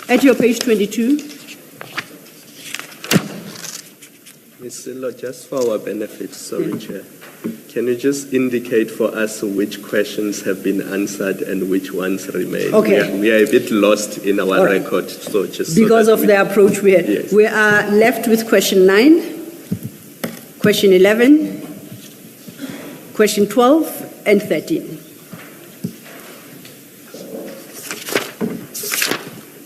At your page 22. Ms. Sillo, just for our benefit, sorry, Chair. Can you just indicate for us which questions have been answered and which ones remain? Okay. We are a bit lost in our record, so just because of the approach we had. Yes. We are left with question 9, question 11, question 12, and 13.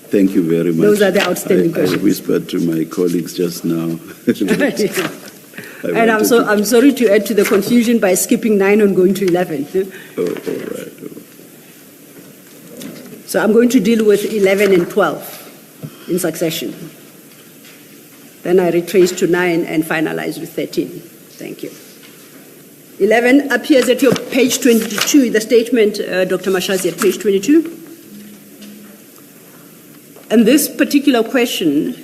Thank you very much. Those are the outstanding questions. I whispered to my colleagues just now. And I'm sorry to add to the confusion by skipping 9 and going to 11. Oh, all right. So I'm going to deal with 11 and 12 in succession. Then I retrace to 9 and finalize with 13. Thank you. 11 appears at your page 22, the statement, Dr. Mashazi, at page 22. And this particular question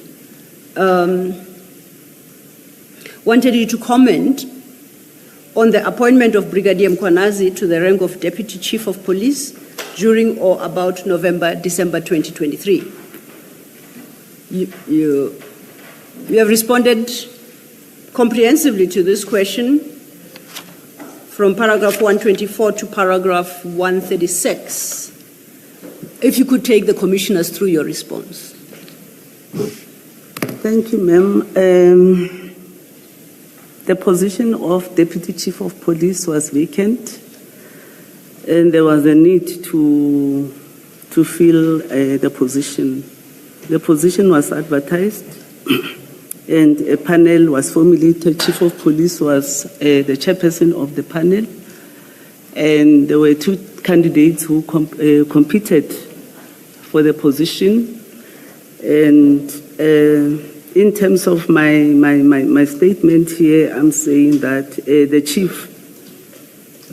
wanted you to comment on the appointment of Brigadier Mkwanazi to the rank of Deputy Chief of Police during or about December 2023. You have responded comprehensively to this question from paragraph 124 to paragraph 136. If you could take the commissioners through your response. Thank you, ma'am. The position of Deputy Chief of Police was vacant, and there was a need to fill the position. The position was advertised, and a panel was formulated. Chief of Police was the chairperson of the panel, and there were 2 candidates who competed for the position. And in terms of my statement here, I'm saying that the chief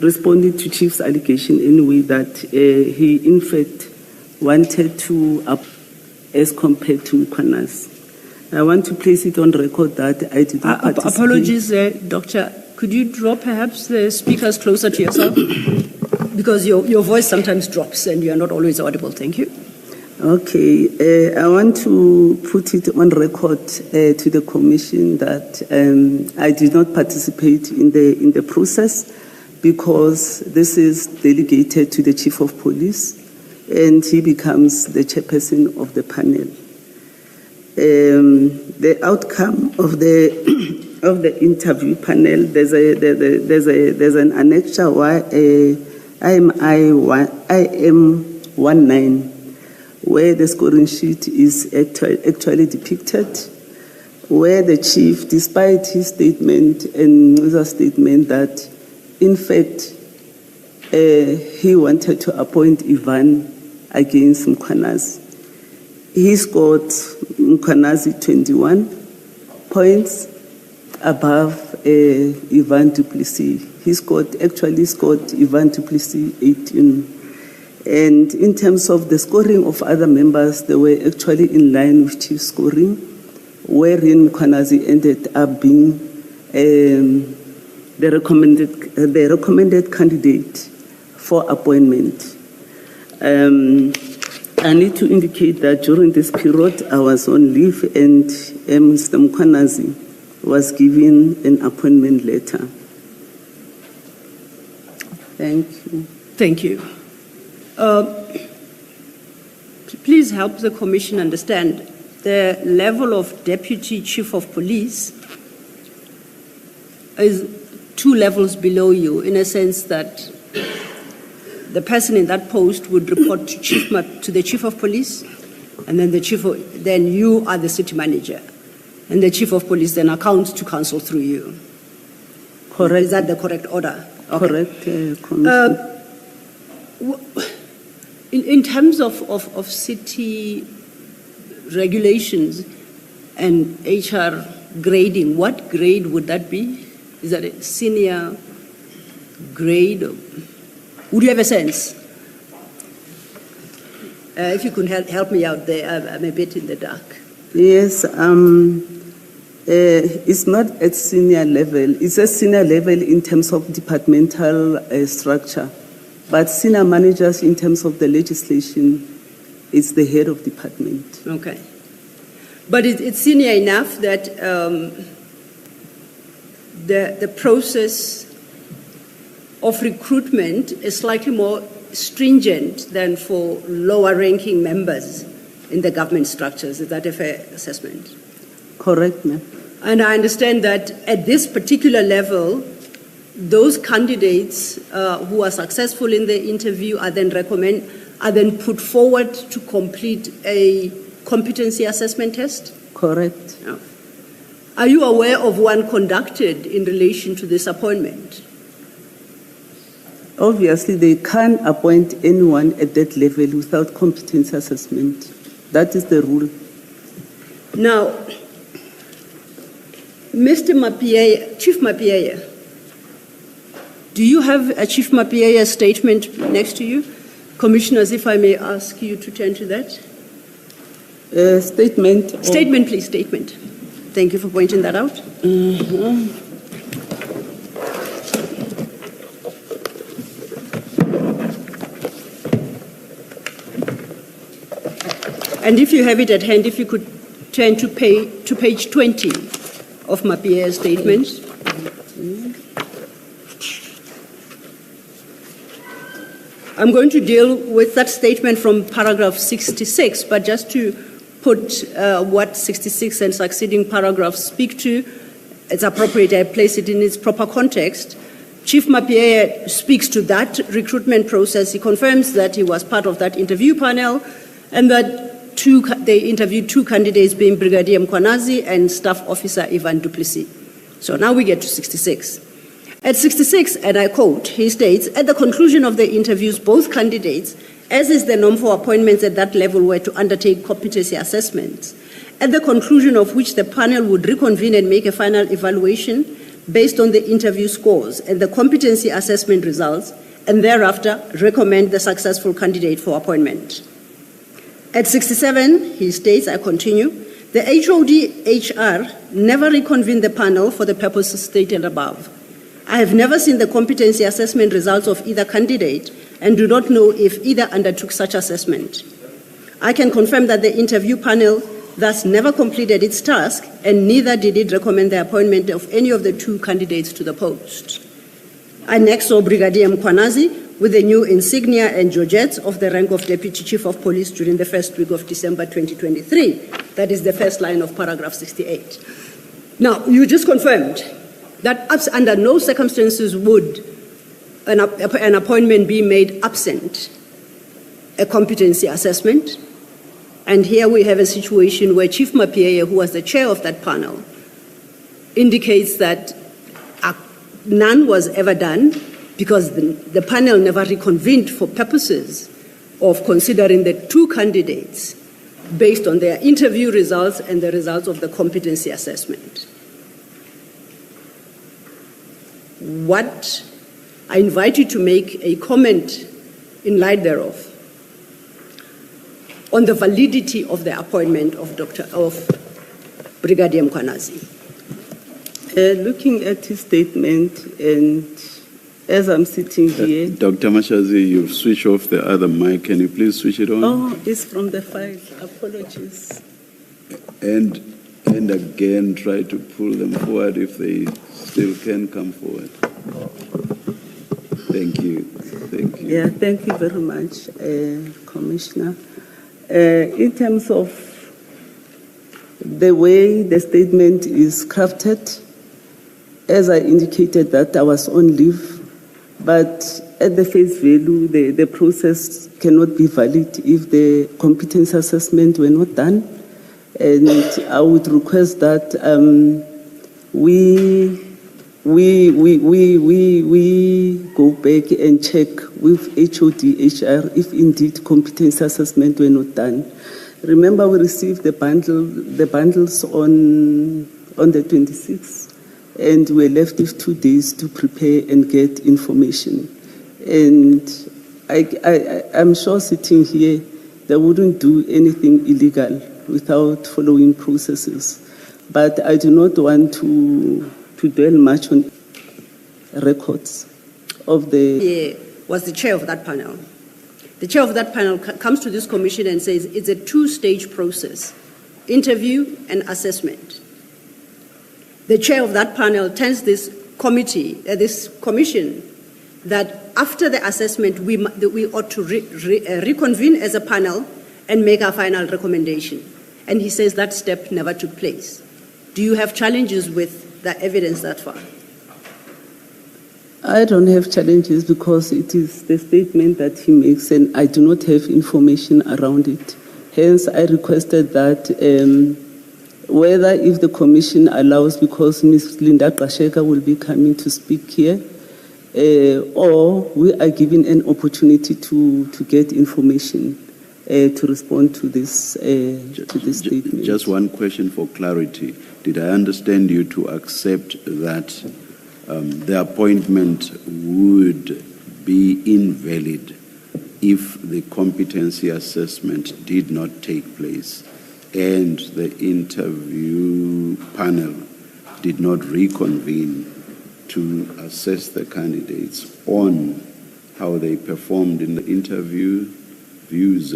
responded to chief's allegation anyway that he in fact wanted to up as compared to Mkwanazi. I want to place it on record that I did not participate. Apologies, Doctor. Could you draw perhaps the speakers closer to yourself? Because your voice sometimes drops and you are not always audible. Thank you. Okay. I want to put it on record to the Commission that I did not participate in the process because this is delegated to the Chief of Police and he becomes the chairperson of the panel. The outcome of the interview panel, there's an annexure IM19 where the scoring sheet is actually depicted, where the chief, despite his statement and his statement that in fact he wanted to appoint Ivan against Mkwanazi, he scored Mkwanazi 21 points above Ivan du Plessis. He actually scored Ivan du Plessis 18. And in terms of the scoring of other members, they were actually in line with chief scoring, wherein Mkwanazi ended up being the recommended candidate for appointment. I need to indicate that during this period, I was on leave and Mr. Mkwanazi was given an appointment letter. Thank you. Thank you. Please help the Commission understand the level of Deputy Chief of Police is 2 levels below you, in a sense that the person in that post would report to the Chief of Police, and then then you are the city manager, and the Chief of Police then accounts to council through you. Correct. Is that the correct order? Okay. Correct, Commissioner. In terms of city regulations and HR grading, what grade would that be? Is that a senior grade? Would you have a sense? If you could help me out there, I'm a bit in the dark. Yes, it's not at senior level. It's a senior level in terms of departmental structure. But senior managers, in terms of the legislation, It's the head of department. Okay. But it's senior enough that the process of recruitment is slightly more stringent than for lower-ranking members in the government structures. Is that a fair assessment? Correct, ma'am. And I understand that at this particular level, those candidates who are successful in the interview are then put forward to complete a competency assessment test? Correct. Yeah. Are you aware of one conducted in relation to this appointment? Obviously, they can't appoint anyone at that level without competency assessment. That is the rule. Now, Mr. Mapieye, Chief Mapieye, do you have a Chief Mapieye statement next to you? Commissioners, if I may ask you to turn to that. Statement. Statement, please, statement. Thank you for pointing that out. And if you have it at hand, if you could turn to page 20 of Mapiye's statement. I'm going to deal with that statement from paragraph 66, but just to put what 66 and succeeding paragraphs speak to, it's appropriate I place it in its proper context. Chief Mapieye speaks to that recruitment process. He confirms that he was part of that interview panel and that they interviewed two candidates, being Brigadier Mkwanazi and Staff Officer Ivan Duplessis. So now we get to 66. At 66, and I quote, he states, at the conclusion of the interviews, both candidates, as is the norm for appointments at that level, were to undertake competency assessments, at the conclusion of which the panel would reconvene and make a final evaluation based on the interview scores and the competency assessment results, and thereafter recommend the successful candidate for appointment. At 67, he states, I continue, the HOD-HR never reconvened the panel for the purposes stated above. I have never seen the competency assessment results of either candidate and do not know if either undertook such assessment. I can confirm that the interview panel thus never completed its task and neither did it recommend the appointment of any of the two candidates to the post. I next saw Brigadier Mkwanazi with the new insignia and georgettes of the rank of Deputy Chief of Police during the first week of December 2023. That is the first line of paragraph 68. Now, you just confirmed that under no circumstances would an appointment be made absent a competency assessment. And here we have a situation where Chief Mapieye, who was the chair of that panel, indicates that none was ever done because the panel never reconvened for purposes of considering the two candidates based on their interview results and the results of the competency assessment. What I invite you to make a comment in light thereof on the validity of the appointment of Brigadier Mkwanazi. Looking at his statement, and as I'm sitting here... Dr. Mashazi, you've switched off the other mic. Can you please switch it on? Oh, it's from the file. Apologies. And again, try to pull them forward if they still can come forward. Thank you. Thank you. Yeah, thank you very much, Commissioner. In terms of the way the statement is crafted, as I indicated that I was on leave, but at the face value, the process cannot be valid if the competence assessment were not done. And I would request that we go back and check with HOD-HR if indeed competence assessment were not done. Remember, we received the bundles on the 26th, and we were left with 2 days to prepare and get information. And I'm sure sitting here, they wouldn't do anything illegal without following processes. But I do not want to dwell much on records of the... He was the chair of that panel. The chair of that panel comes to this commission and says it's a two-stage process, interview and assessment. The chair of that panel tells this commission, that after the assessment, we ought to reconvene as a panel and make our final recommendation. And he says that step never took place. Do you have challenges with the evidence that far? I don't have challenges because it is the statement that he makes and I do not have information around it. Hence, I requested that whether if the commission allows, because Ms. Linda Kasheka will be coming to speak here, or we are given an opportunity to get information to respond to this statement. Just one question for clarity. Did I understand you to accept that the appointment would be invalid if the competency assessment did not take place and the interview panel did not reconvene to assess the candidates on how they performed in the interviews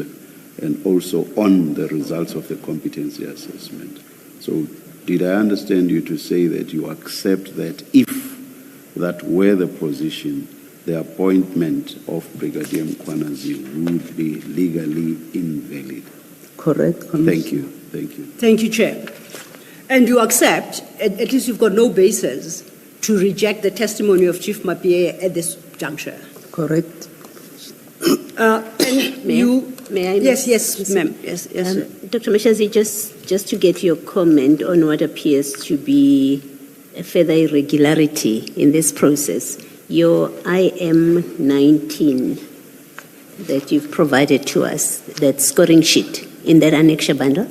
and also on the results of the competency assessment? So did I understand you to say that you accept that if that were the position, the appointment of Brigadier Mkwanazi would be legally invalid? Correct, Commissioner. Thank you. Thank you. Thank you, Chair. And you accept, at least you've got no basis to reject the testimony of Chief Mapie at this juncture? Correct. And May you... May I? Yes, ma'am. Yes. Dr. Mashazi, just to get your comment on what appears to be a further irregularity in this process, your IM19 that you've provided to us, that scoring sheet in that annexure bundle,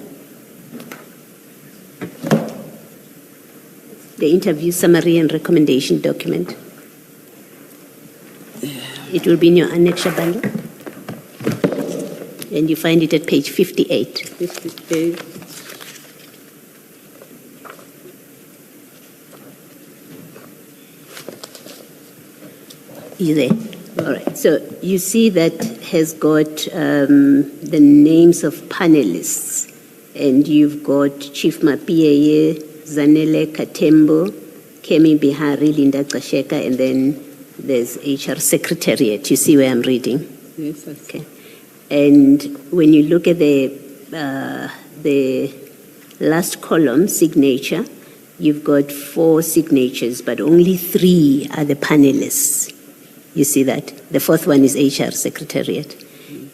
the interview summary and recommendation document, it will be in your annexure bundle, and you find it at page 58. 58. You there? All right. So you see that has got the names of panelists, and you've got Chief Mapie, Zanele Katembo, Kemi Bihari, Linda Kasheka, and then there's HR Secretariat. You see where I'm reading? Yes, Okay. And when you look at the last column, signature, you've got 4 signatures, but only 3 are the panelists. You see that? The 4th one is HR Secretariat.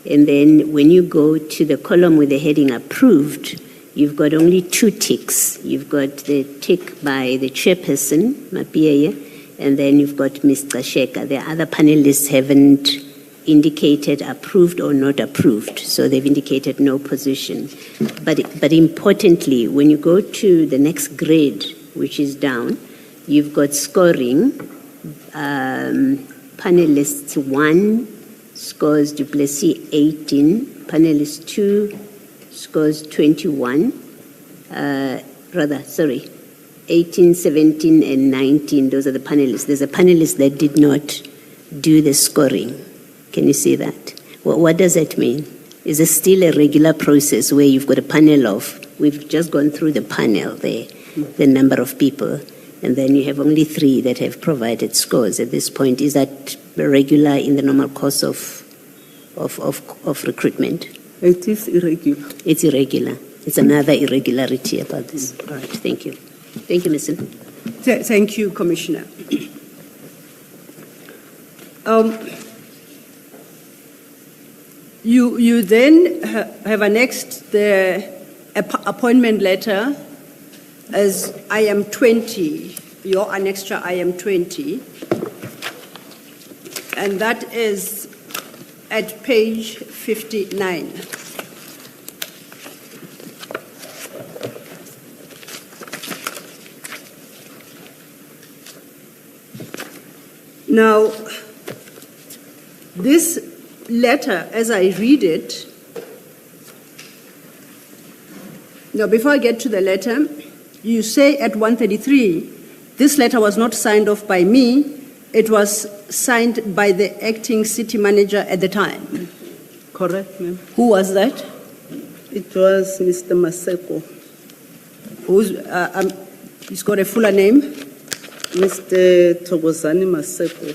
And then when you go to the column with the heading approved, you've got only 2 ticks. You've got the tick by the chairperson, Mapie, and then you've got Ms. Kasheka. The other panelists haven't indicated approved or not approved, so they've indicated no position. But importantly, when you go to the next grade, which is down, you've got scoring. Panelist 1 scores Duplessis 18, panelist 2 scores 21, 18, 17, and 19, those are the panelists. There's a panelist that did not do the scoring. Can you see that? What does that mean? Is it still a regular process where you've got a panel of, we've just gone through the panel there, the number of people, and then you have only 3 that have provided scores at this point. Is that regular in the normal course of recruitment? It is irregular. It's irregular. It's another irregularity about this. All right, thank you. Thank you, Ms. Thank you, Commissioner. You then have annexed the appointment letter as IM20, your annexure IM20, and that is at page 59. Now, this letter, as I read it, now before I get to the letter, you say at 133, this letter was not signed off by me, it was signed by the acting city manager at the time. Correct, ma'am. Who was that? It was Mr. Maseko. He's got a fuller name. Mr. Togozani Maseko.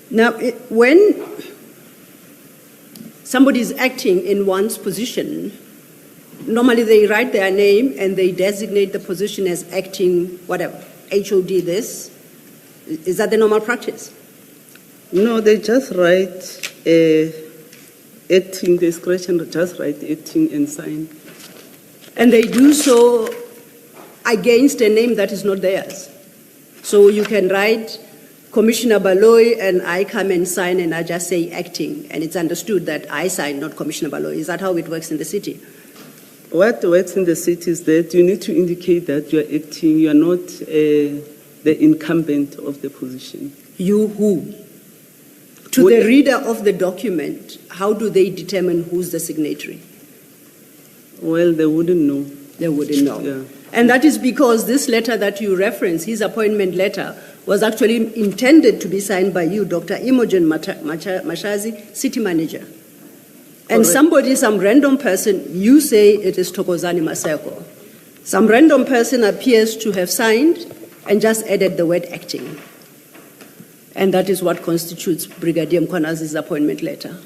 Now, when somebody is acting in one's position, normally they write their name and they designate the position as acting whatever, HOD this. Is that the normal practice? No, they just write acting, discretion, just write acting and sign. And they do so against a name that is not theirs. So you can write Commissioner Baloy and I come and sign and I just say acting, and it's understood that I sign, not Commissioner Baloy. Is that how it works in the city? What works in the city is that you need to indicate that you are acting, you are not the incumbent of the position. You who? To the reader of the document, how do they determine who's the signatory? Well, they wouldn't know. They wouldn't know. Yeah. And that is because this letter that you reference, his appointment letter, was actually intended to be signed by you, Dr. Imogen Mashazi, city manager. And somebody, some random person, you say it is Thokozani Maseko. Some random person appears to have signed and just added the word acting. And that is what constitutes Brigadier Mkwanazi's appointment letter.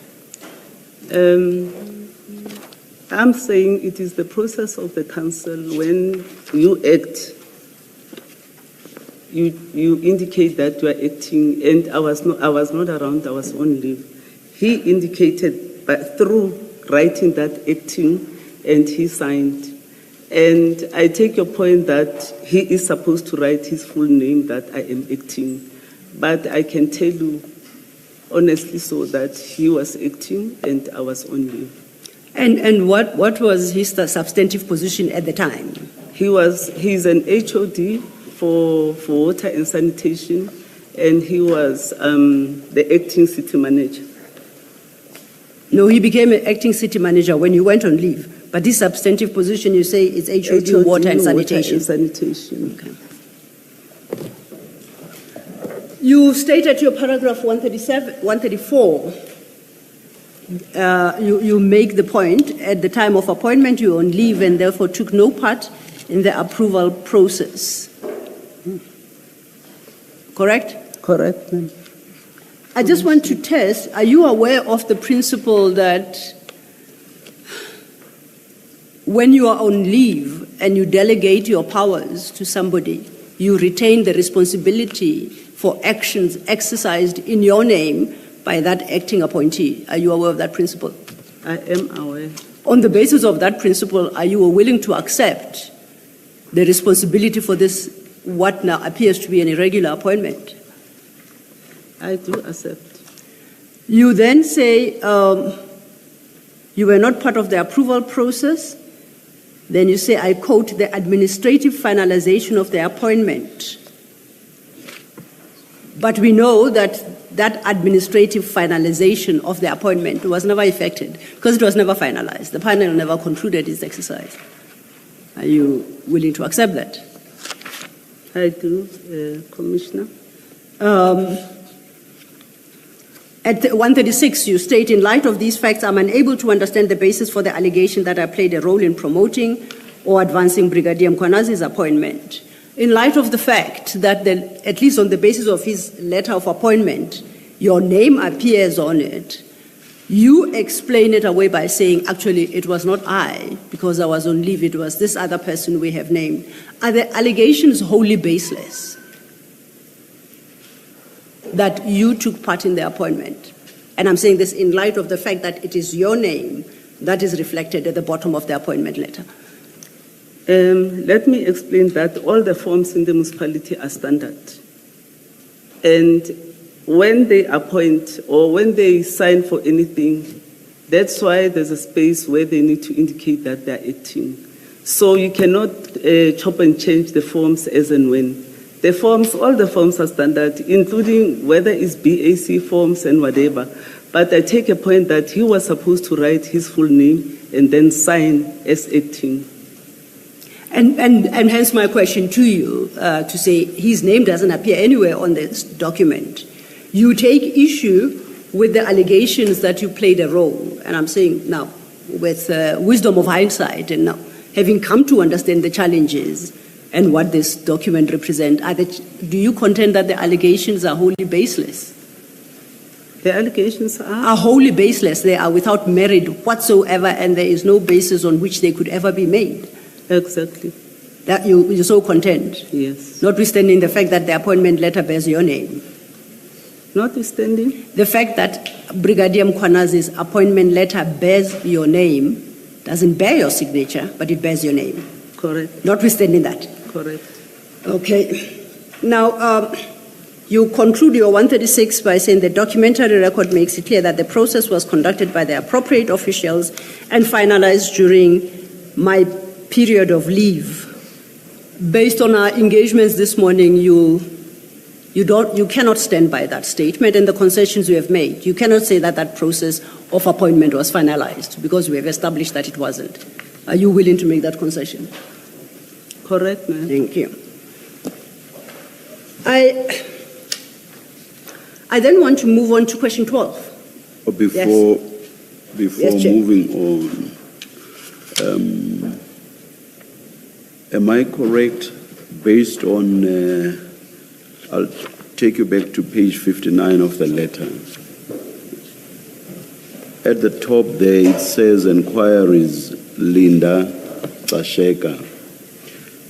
I'm saying it is the process of the council. When you act, you indicate that you are acting, and I was not around, I was on leave. He indicated through writing that acting, and he signed. And I take your point that he is supposed to write his full name, that I am acting. But I can tell you honestly so that he was acting and I was on leave. And what was his substantive position at the time? He's an HOD for water and sanitation, and he was the acting city manager. No, he became an acting city manager when you went on leave. But this substantive position, you say, is HOD, water and sanitation. Water and sanitation. Okay. You state at your paragraph 134, you make the point, at the time of appointment you were on leave and therefore took no part in the approval process. Correct? Correct, ma'am. I just want to test, are you aware of the principle that when you are on leave and you delegate your powers to somebody, you retain the responsibility for actions exercised in your name by that acting appointee? Are you aware of that principle? I am aware. On the basis of that principle, are you willing to accept the responsibility for this, what now appears to be an irregular appointment? I do accept. You then say you were not part of the approval process. Then you say, I quote, the administrative finalization of the appointment. But we know that that administrative finalization of the appointment was never effected because it was never finalized. The panel never concluded its exercise. Are you willing to accept that? I do, Commissioner. At 136, you state, in light of these facts, I'm unable to understand the basis for the allegation that I played a role in promoting or advancing Brigadier Mkwanazi's appointment. In light of the fact that, at least on the basis of his letter of appointment, your name appears on it, you explain it away by saying, actually, it was not I, because I was on leave, it was this other person we have named. Are the allegations wholly baseless that you took part in the appointment? And I'm saying this in light of the fact that it is your name that is reflected at the bottom of the appointment letter. Let me explain that all the forms in the municipality are standard. And when they appoint or when they sign for anything, that's why there's a space where they need to indicate that they're acting. So you cannot chop and change the forms as and when. The forms, all the forms are standard, including whether it's BAC forms and whatever. But I take a point that he was supposed to write his full name and then sign as acting. And hence my question to you, to say his name doesn't appear anywhere on this document. You take issue with the allegations that you played a role, and I'm saying now, with wisdom of hindsight, and now having come to understand the challenges and what this document represents, do you contend that the allegations are wholly baseless? The allegations Are wholly baseless. They are without merit whatsoever, and there is no basis on which they could ever be made. Exactly. That you so contend? Yes. Notwithstanding the fact that the appointment letter bears your name. Notwithstanding? The fact that Brigadier Mkwanazi's appointment letter bears your name doesn't bear your signature, but it bears your name. Correct. Notwithstanding that. Correct. Okay. Now, you conclude your 136 by saying the documentary record makes it clear that the process was conducted by the appropriate officials and finalized during my period of leave. Based on our engagements this morning, you cannot stand by that statement and the concessions you have made. You cannot say that that process of appointment was finalized because we have established that it wasn't. Are you willing to make that concession? Correct, ma'am. Thank you. I then want to move on to question 12. Before Yes, Chair. moving on, am I correct based on, I'll take you back to page 59 of the letter. At the top there it says inquiries Linda Tsasheka.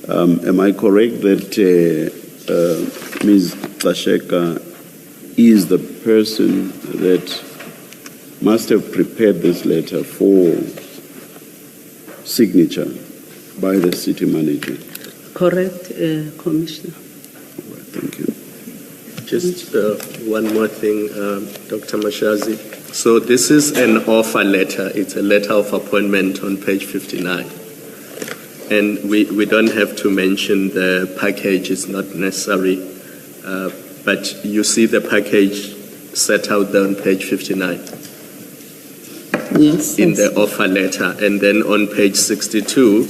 Am I correct that Ms. Tsasheka is the person that must have prepared this letter for signature by the city manager? Correct, Commissioner. Thank you. Just one more thing, Dr. Mashazi. So this is an offer letter. It's a letter of appointment on page 59. And we don't have to mention the package. It's not necessary. But you see the package set out there on page 59 Yes. in the offer letter. And then on page 62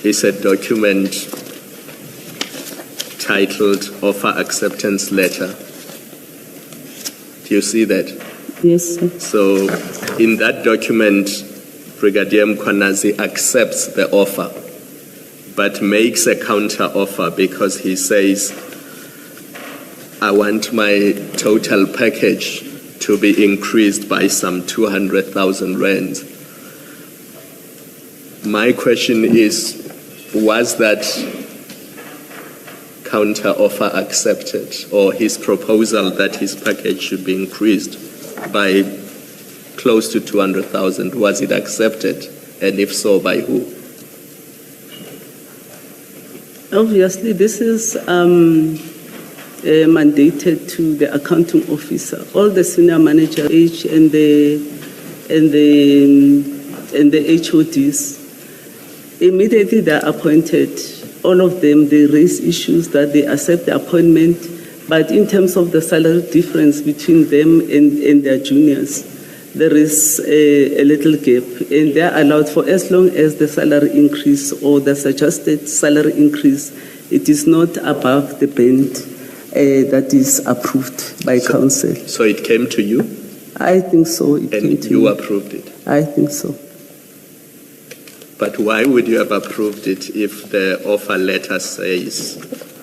is a document titled Offer Acceptance Letter. Do you see that? Yes, sir. So in that document, Brigadier Mkwanazi accepts the offer, but makes a counter offer because he says, I want my total package to be increased by some 200,000 rands. My question is, was that counter offer accepted, or his proposal that his package should be increased by close to 200,000, was it accepted? And if so, by who? Obviously, this is mandated to the accounting officer. All the senior manager and the HODs, immediately they're appointed. All of them, they raise issues that they accept the appointment, but in terms of the salary difference between them and their juniors, there is a little gap, and they're allowed for as long as the salary increase or the suggested salary increase, it is not above the band that is approved by council. So it came to you? I think so. It came And to you me. approved it? I think so. But why would you have approved it if the offer letter says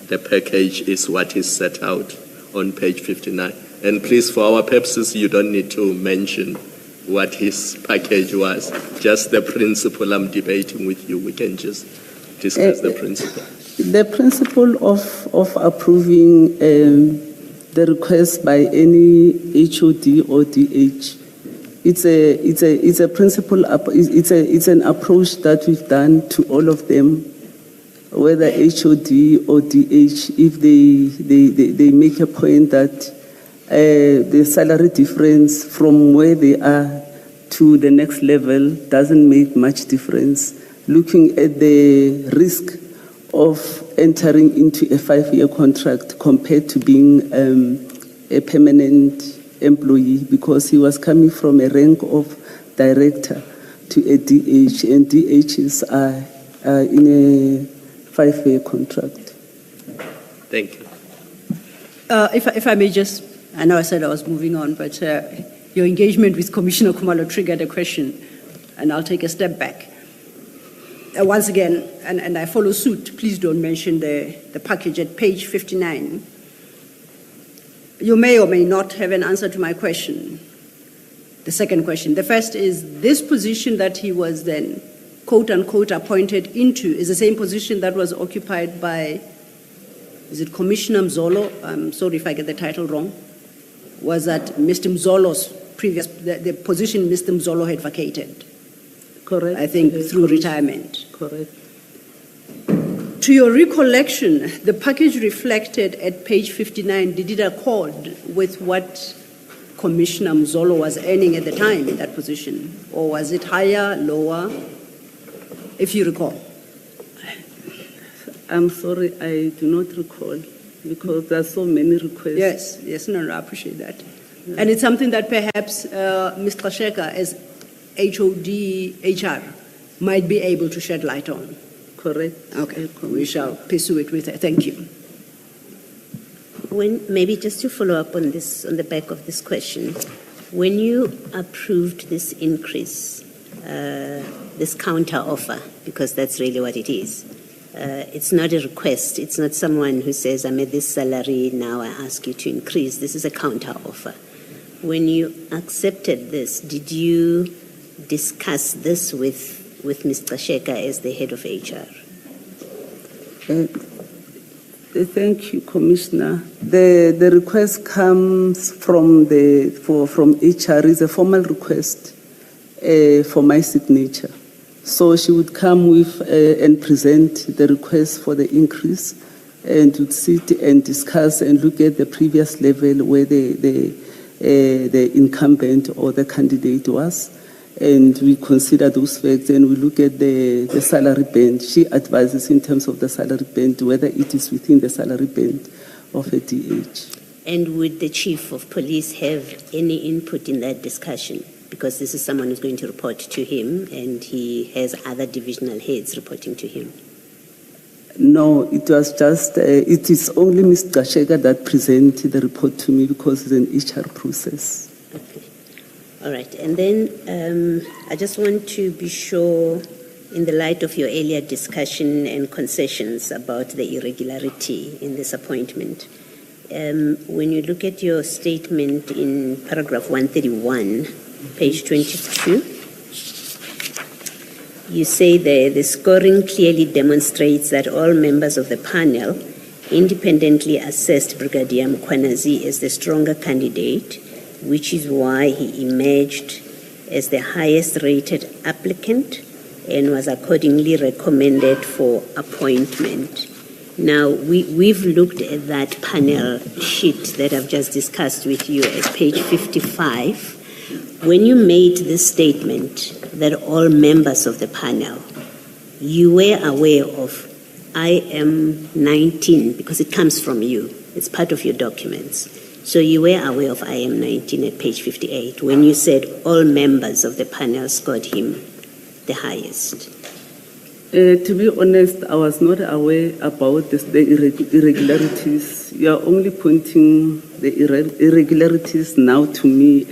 the package is what is set out on page 59? And please, for our purposes, you don't need to mention what his package was. Just the principle I'm debating with you. We can just discuss the principle. The principle of approving the request by any HOD or DH, it's a principle. It's an approach that we've done to all of them, whether HOD or DH. If they make a point that the salary difference from where they are to the next level doesn't make much difference, looking at the risk of entering into a 5-year contract compared to being a permanent employee, because he was coming from a rank of director to a DH, and DHs are in a 5-year contract. Thank you. If I may just, I know I said I was moving on, but your engagement with Commissioner Khumalo triggered a question, and I'll take a step back. Once again, and I follow suit, please don't mention the package at page 59. You may or may not have an answer to my question. The second question. The first is, this position that he was then, quote unquote, appointed into is the same position that was occupied by, is it Commissioner Mzolo? I'm sorry if I get the title wrong. Was that Mr. Mzolo's previous, the position Mr. Mzolo had vacated? Correct. I think through retirement. Correct. To your recollection, the package reflected at page 59, did it accord with what Commissioner Mzolo was earning at the time in that position? Or was it higher, lower, if you recall? I'm sorry, I do not recall, because there are so many requests. Yes, no, I appreciate that. Yeah. And it's something that perhaps Mr. Sheka, as HOD HR, might be able to shed light on. Correct. Okay, we shall pursue it with her. Thank you. Maybe just to follow up on this, on the back of this question, when you approved this increase, this counter offer, because that's really what it is, it's not a request. It's not someone who says, I'm at this salary, now I ask you to increase. This is a counter offer. When you accepted this, did you discuss this with Mr. Sheka as the head of HR? Thank you, Commissioner. The request comes from HR. It's a formal request for my signature. So she would come with and present the request for the increase, and would sit and discuss and look at the previous level where the incumbent or the candidate was, and we consider those facts, and we look at the salary band. She advises in terms of the salary band, whether it is within the salary band of a DH. And would the Chief of Police have any input in that discussion? Because this is someone who's going to report to him, and he has other divisional heads reporting to him. No, it was just, it is only Mr. Sheka that presented the report to me, because it's an HR process. Okay. All right. And then I just want to be sure, in the light of your earlier discussion and concessions about the irregularity in this appointment, when you look at your statement in paragraph 131, page 22, you say there, the scoring clearly demonstrates that all members of the panel independently assessed Brigadier Mkwanazi as the stronger candidate, which is why he emerged as the highest rated applicant and was accordingly recommended for appointment. Now, we've looked at that panel sheet that I've just discussed with you at page 55. When you made this statement that all members of the panel, you were aware of IM 19, because it comes from you. It's part of your documents. So you were aware of IM 19 at page 58 when you said all members of the panel scored him the highest. To be honest, I was not aware about the irregularities. You are only pointing the irregularities now to me,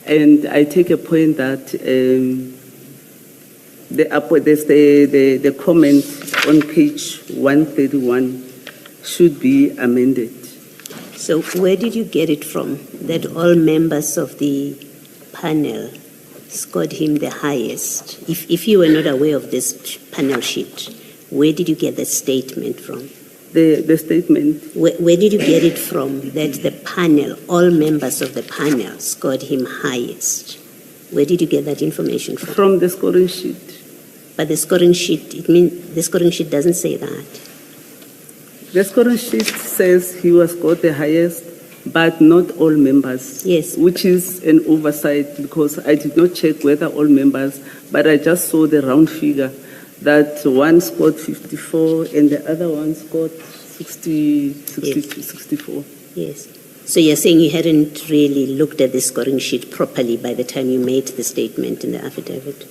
and I take a point that the comment on page 131 should be amended. So where did you get it from, that all members of the panel scored him the highest? If you were not aware of this panel sheet, where did you get the statement from? The statement? Where did you get it from, that the panel, all members of the panel scored him highest? Where did you get that information from? From the scoring sheet. But the scoring sheet, the scoring sheet doesn't say that. The scoring sheet says he was scored the highest, but not all members. Yes. Which is an oversight, because I did not check whether all members, but I just saw the round figure that one scored 54 and the other one scored 64. Yes. So you're saying you hadn't really looked at the scoring sheet properly by the time you made the statement in the affidavit?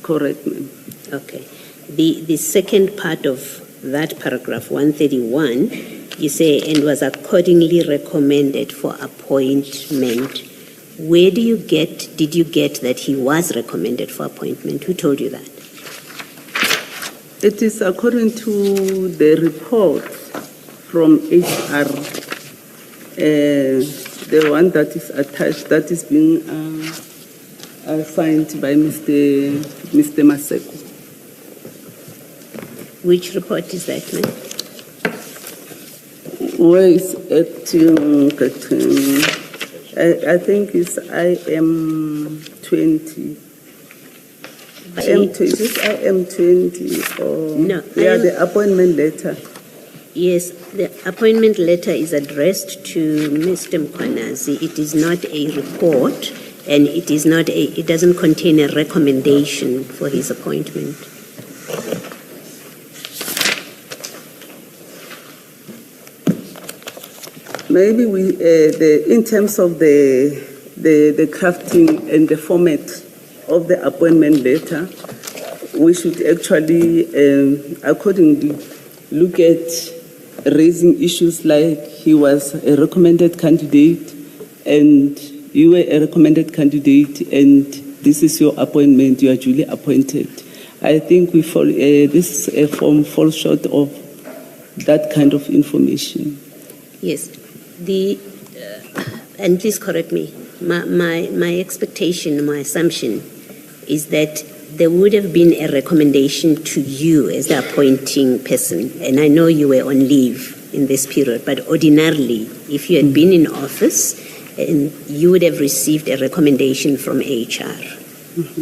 Correct, ma'am. Okay. The second part of that paragraph, 131, you say, and was accordingly recommended for appointment. Where did you get that he was recommended for appointment? Who told you that? It is according to the report from HR, the one that is attached, that is being signed by Mr. Maseko. Which report is that, ma'am? Where is it? I think it's IM20. Is this IM20 or No, the appointment letter? Yes, the appointment letter is addressed to Mr. Mkwanazi. It is not a report, and it doesn't contain a recommendation for his appointment. Maybe in terms of the crafting and the format of the appointment letter, we should actually accordingly look at raising issues like he was a recommended candidate and you were a recommended candidate and this is your appointment, you are duly appointed. I think this form falls short of that kind of information. Yes. And please correct me, my expectation, my assumption is that there would have been a recommendation to you as the appointing person, and I know you were on leave in this period, but ordinarily, if you had been in office, and you would have received a recommendation from HR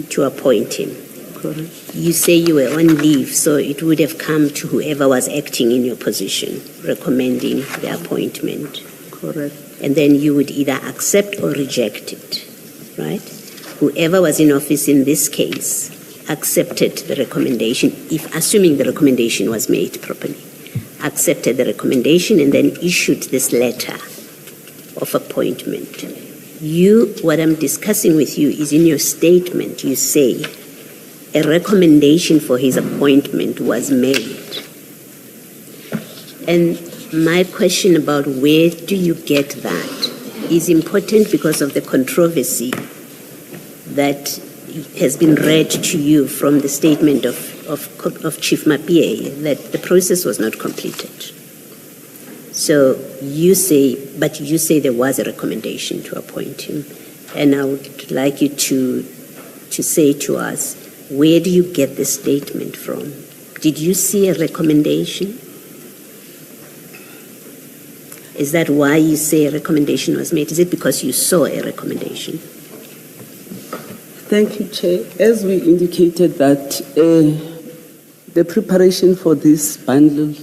to appoint him. Correct. You say you were on leave, so it would have come to whoever was acting in your position, recommending the appointment. Correct. And then you would either accept or reject it, right? Whoever was in office in this case accepted the recommendation, assuming the recommendation was made properly, accepted the recommendation and then issued this letter of appointment. What I'm discussing with you is in your statement, you say a recommendation for his appointment was made. And my question about where do you get that is important because of the controversy that has been read to you from the statement of Chief Mapie that the process was not completed. So you say there was a recommendation to appoint him. And I would like you to say to us, where do you get the statement from? Did you see a recommendation? Is that why you say a recommendation was made? Is it because you saw a recommendation? Thank you, Chair. As we indicated that the preparation for this bundle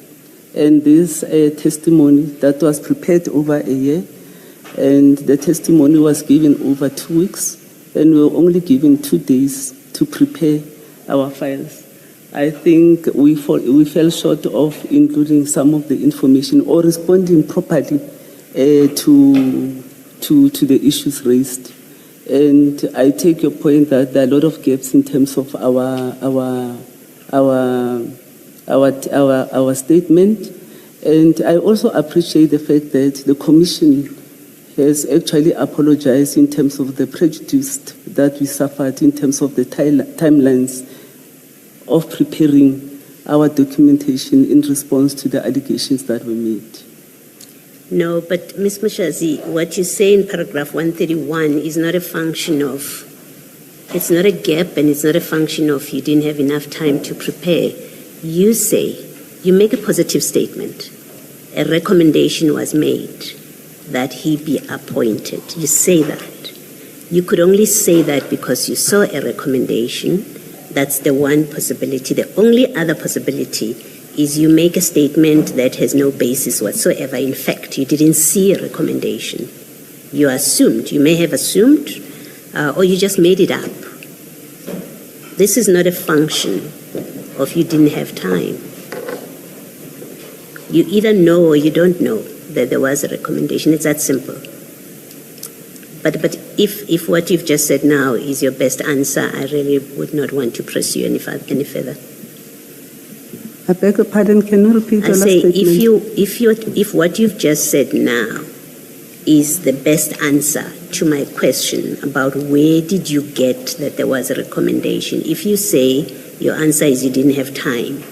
and this testimony that was prepared over a year, and the testimony was given over 2 weeks, and we were only given 2 days to prepare our files. I think we fell short of including some of the information or responding properly to the issues raised. And I take your point that there are a lot of gaps in terms of our statement. And I also appreciate the fact that the Commission has actually apologized in terms of the prejudice that we suffered in terms of the timelines of preparing our documentation in response to the allegations that were made. No, but Ms. Mashazi, what you say in paragraph 131 is not a function of, it's not a gap and it's not a function of you didn't have enough time to prepare. You say, you make a positive statement. A recommendation was made that he be appointed. You say that. You could only say that because you saw a recommendation. That's the one possibility. The only other possibility is you make a statement that has no basis whatsoever. In fact, you didn't see a recommendation. You assumed. You may have assumed, or you just made it up. This is not a function of you didn't have time. You either know or you don't know. that there was a recommendation. It's that simple. But if what you've just said now is your best answer, I really would not want to pursue any further. I beg your pardon, can you repeat I the last say, statement? if what you've just said now is the best answer to my question about where did you get that there was a recommendation, if you say your answer is you didn't have time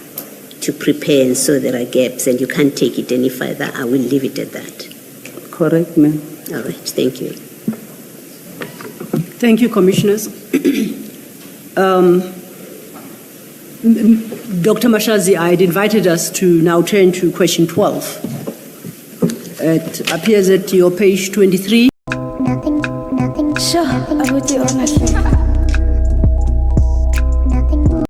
to prepare and so there are gaps and you can't take it any further, I will leave it at that. Correct, ma'am. All right, thank you. Thank you, Commissioners. Dr. Mashazi, I had invited us to now turn to question 12. It appears at your page 23. Nothing. Sure, I would do honestly.